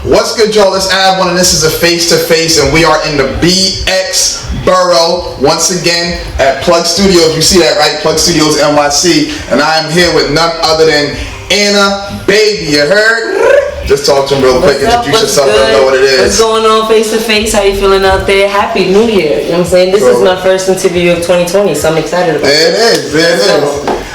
What's good, y'all? It's Abwon, and this is a Face2Face, and we are in the BX Borough once again at Plug Studios. You see that, right? Plug Studios NYC, and I am here with none other than Anna Baby. You heard? Just talk to him real quick. Introduce yourself. Let them know what it is. What's going on, Face2Face? How you feeling out there? Happy New Year. You know what I'm saying? This is my first interview of 2020, so I'm excited about it. It is.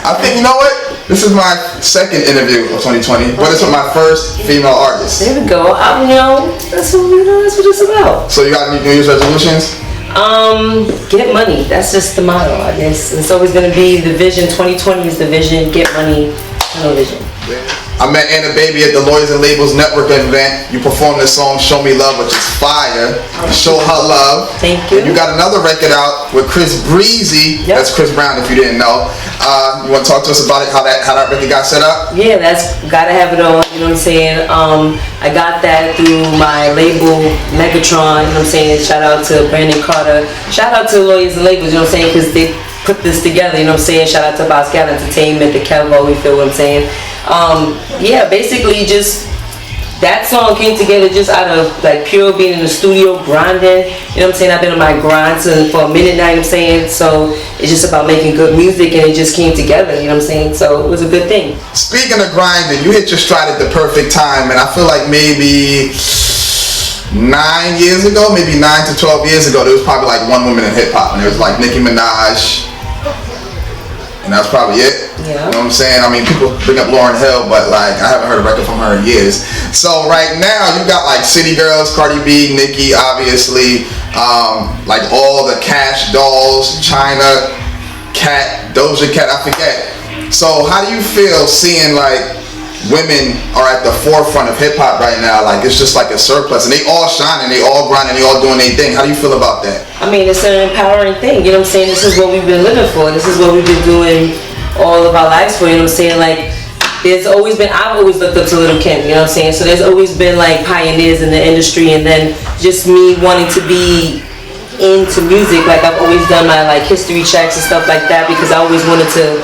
I think, you know what? This is my second interview of 2020, but it's with my first female artist. There we go. That's what it's about. So you got any New Year's resolutions? Get money. That's just the motto, I guess. It's always going to be the vision. 2020 is the vision. Get money, no vision. I met Anna Baby at the Lawyers and Labels Network event. You performed the song Show Me Love, which is fire. Show her love. Thank you. And you got another record out with Chris Breezy. Yep. That's Chris Brown, if you didn't know. You want to talk to us about it, how that record got set up? Yeah, that's gotta have it on. You know what I'm saying? I got that through my label Megatron. You know what I'm saying? Shout out to Brandon Carter. Shout out to Lawyers and Labels. You know what I'm saying? Because they put this together. You know what I'm saying? Shout out to Bascal Entertainment, the Kelvo. You feel what I'm saying? Yeah, basically just that song came together just out of like pure being in the studio grinding. You know what I'm saying? I've been on my grind for a minute now, you know what I'm saying? So it's just about making good music, and it just came together, you know what I'm saying? So it was a good thing. Speaking of grinding, you hit your stride at the perfect time, and I feel like maybe 9 years ago, maybe 9 to 12 years ago, there was probably like one woman in hip hop, and it was like Nicki Minaj. And that's probably it. Yeah. You know what I'm saying? I mean, people bring up Lauryn Hill, but like I haven't heard a record from her in years. So right now you got like City Girls, Cardi B, Nicki, obviously, like all the Cash Dolls, China, Cat, Doja Cat, I forget. So how do you feel seeing like women are at the forefront of hip hop right now? Like it's just like a surplus, and they all shining, they all grinding, they all doing their thing. How do you feel about that? I mean, it's an empowering thing, you know what I'm saying? This is what we've been living for. This is what we've been doing all of our lives for, you know what I'm saying? Like, I've always looked up to Little Kim, you know what I'm saying? So there's always been like pioneers in the industry, and then just me wanting to be into music. Like I've always done my like history checks and stuff like that, because I always wanted to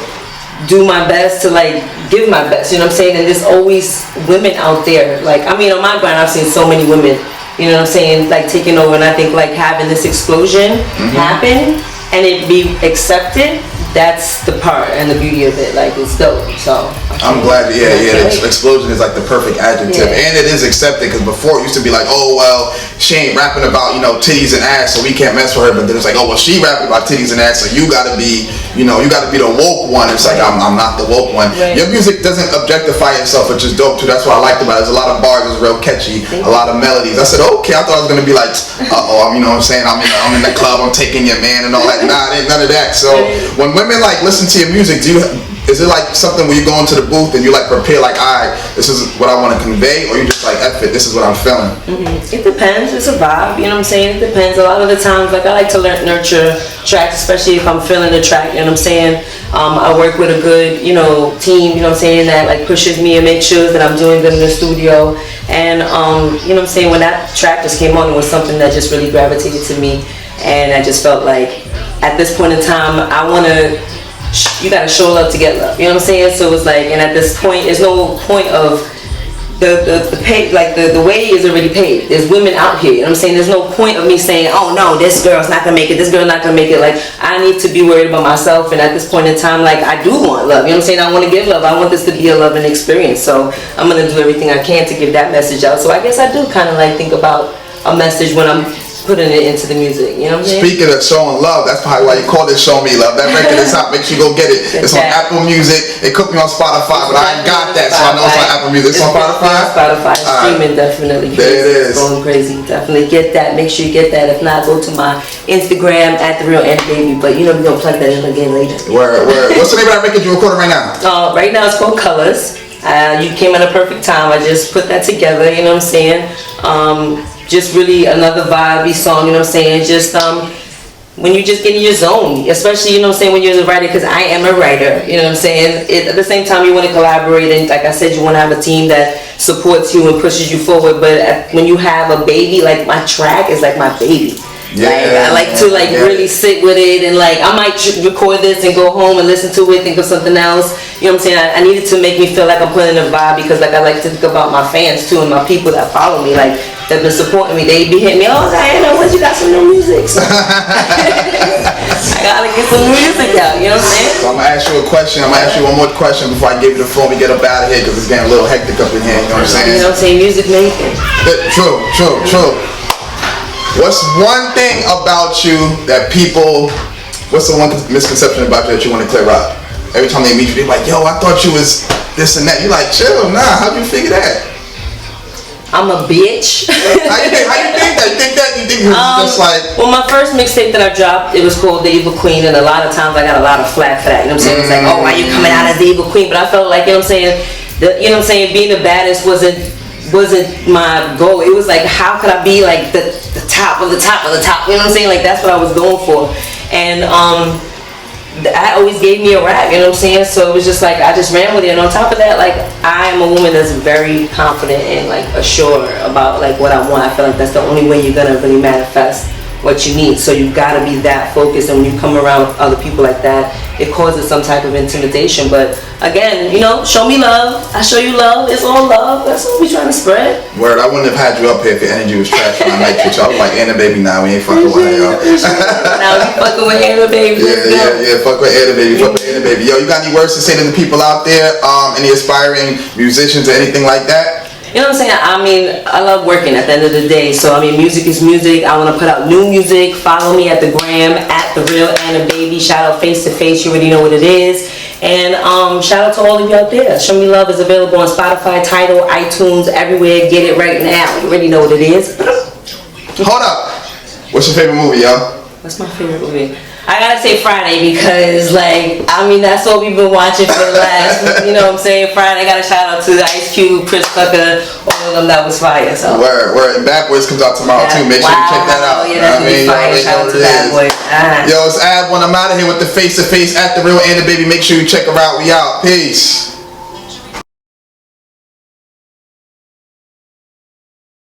do my best to like give my best, you know what I'm saying? And there's always women out there. Like, I mean, on my grind, I've seen so many women, you know what I'm saying, like taking over. And I think like having this explosion happen and it be accepted, that's the part and the beauty of it. Like, it's dope. So I'm glad. Yeah. The explosion is like the perfect adjective, and it is accepted, because before it used to be like, oh well, she ain't rapping about titties and ass, so we can't mess with her. But then it's like, oh well, she rapping about titties and ass, so you gotta be the woke one. It's like I'm not the woke one. Right. Your music doesn't objectify itself, which is dope too. That's what I liked about it. There's a lot of bars, it's real catchy, a lot of melodies. I said, okay, I thought I was gonna be like, you know what I'm saying? I'm in the club, I'm taking your man and all that. Nah, it ain't none of that. So when women like listen to your music, is it like something where you go into the booth and you like prepare like, alright, this is what I want to convey, or you just like, F it, this is what I'm feeling? It depends. It's a vibe, you know what I'm saying? It depends. A lot of the times, like I like to nurture tracks, especially if I'm feeling the track, you know what I'm saying? I work with a good, team, you know what I'm saying, that like pushes me and makes sure that I'm doing good in the studio. And you know what I'm saying, when that track just came on, it was something that just really gravitated to me, and I just felt like at this point in time, you gotta show love to get love, you know what I'm saying? So it's like, and at this point, there's no point of the pay, like the way is already paid. There's women out here, you know what I'm saying? There's no point of me saying, oh no, this girl's not gonna make it, this girl's not gonna make it. Like, I need to be worried about myself, and at this point in time, like, I do want love, you know what I'm saying? I want to give love. I want this to be a loving experience, so I'm gonna do everything I can to give that message out. So I guess I do kind of like think about a message when I'm putting it into the music, you know what I'm saying? Speaking of showing love, that's probably why you call it Show Me Love. That record is out. Make sure you go get it. It's on Apple Music. It could be on Spotify, but I ain't got that, so I know it's on Apple Music. It's on Spotify? Spotify. Streaming definitely. There it is. It's going crazy. Definitely get that. Make sure you get that. If not, go to my Instagram at @TheRealAnnaBaby. But we're going to plug that in again later. Word. What's the name of that record you're recording right now? Right now it's called Colors. You came at a perfect time. I just put that together, you know what I'm saying? Just really another vibey song, you know what I'm saying? Just when you just get in your zone, especially, you know what I'm saying, when you're a writer, because I am a writer, you know what I'm saying? At the same time, you want to collaborate, and like I said, you want to have a team that supports you and pushes you forward. But when you have a baby, like my track is like my baby. Yeah, like, I like to really sit with it, and like I might record this and go home and listen to it, think of something else, you know what I'm saying, I needed to make me feel like I'm putting a vibe, because like I like to think about my fans too, and my people that follow me, like that been supporting me. They be hitting me, oh Diana, when you got some new music? So I gotta get some music out, you know what I'm saying? So I'm gonna ask you a question. I'm gonna ask you one more question before I give you the phone. We get up out of here because it's getting a little hectic up in here. You know what I'm saying? You know what I'm saying? Music making. True. What's one thing about you that people? What's the one misconception about you that you want to clear up? Every time they meet you, they're like, yo, I thought you was this and that. You're like, chill, nah, how'd you figure that? I'm a bitch. How you think that? You think it was just like... Well, my first mixtape that I dropped, it was called The Evil Queen, and a lot of times I got a lot of flack for that. You know what I'm saying? It's like, oh, why you coming out as the Evil Queen? But I felt like, you know what I'm saying, being the baddest wasn't my goal. It was like, how could I be like the top of the top of the top? You know what I'm saying? Like, that's what I was going for. And that always gave me a rap, you know what I'm saying? So it was just like, I just ran with it. And on top of that, like, I am a woman that's very confident and like assured about like what I want. I feel like that's the only way you're gonna really manifest what you need. So you gotta be that focused, and when you come around with other people like that, it causes some type of intimidation. But again, you know, show me love, I show you love. It's all love. That's what we trying to spread. Word, I wouldn't have had you up here if your energy was trash when I met you. I was like, Anna baby, nah, we ain't fucking with her, yo. Now we fucking with Anna baby. Yeah, fuck with Anna baby, fuck with Anna baby. Yo, you got any words to say to the people out there? Any aspiring musicians or anything like that? You know what I'm saying? I mean, I love working at the end of the day. So, I mean, music is music. I want to put out new music. Follow me at the gram, at The Real Anna Baby. Shout out Face2Face. You already know what it is. And shout out to all of you out there. Show Me Love is available on Spotify, Tidal, iTunes, everywhere. Get it right now. You already know what it is. Hold up. What's your favorite movie, yo? What's my favorite movie? I gotta say Friday, because like, I mean, that's what we've been watching for the last, you know what I'm saying? Friday, I gotta shout out to Ice Cube, Chris Tucker, all of them. That was fire. So Word. Bad Boys comes out tomorrow too. Make sure you check that out. Yeah, that's gonna be fire. Shout out to Bad Boys. Yo, it's Abwon. I'm out of here with the Face2Face at The Real Anna Baby. Make sure you check her out. We out. Peace.